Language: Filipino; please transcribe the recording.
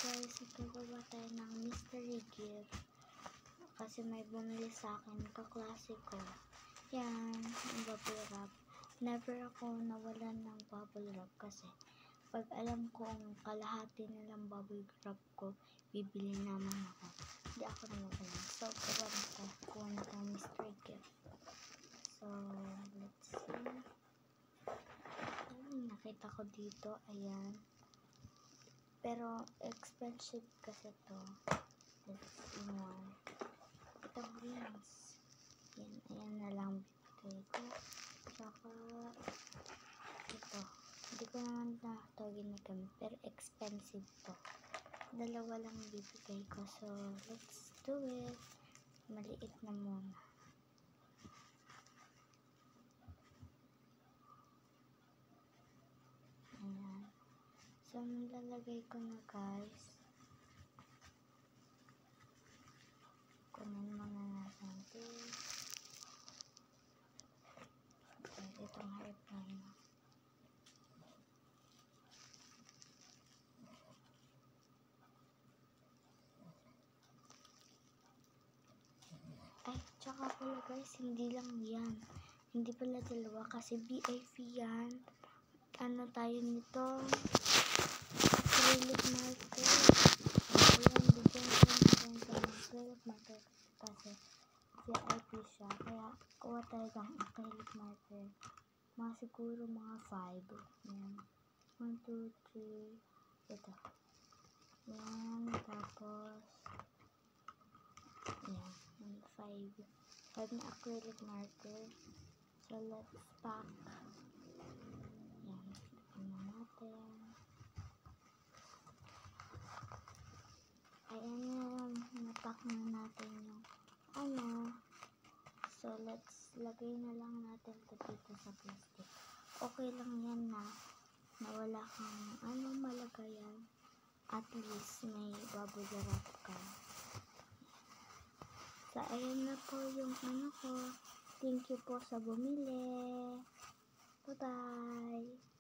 guys, gagawa tayo ng mystery gift. Kasi may bumili sa akin, kaklase ko. Yan, yung bubble wrap. Never ako nawalan ng bubble wrap kasi pag alam ko ang kalahati nilang bubble wrap ko, bibili naman ako. Hindi ako nawalan. So, kuha na tayo mystery gift. So, let's see. Nakita ko dito, ayan. Pero, expensive kasi to. Let's see more. Ito, greens. Ayan na lang bibigay ko. Tsaka, ito. Hindi ko naman na ito ginagamit. Pero, expensive to. Dalawa lang bibigay ko. So, let's do it. Maliit na muna. Ayan. So, nilalagay ko na guys. Kunin muna natin ito. Okay, itong hairpin. Ay, tsaka pala guys, hindi lang yan. Hindi pala dalawa kasi VIP yan. Ano tayo nito? Acrylic marker. Ayan, bigyan ko natin sa acrylic marker kasi VIP siya. Kaya kuha tayo ng acrylic marker. Mga siguro mga 5. Ayan. 1, 2, 3. Ito. Ayan. Tapos ayan. 5 na acrylic marker. So, let's pack. Ayan. Tignan natin. Ayan yan. Napack na natin yung ano. So, let's lagay na lang natin ito dito sa plastic. Okay lang yan na wala kang malagayan. At least may bubble wrap ka. So, ayan na po yung ko. Thank you po sa bumili. Bye-bye.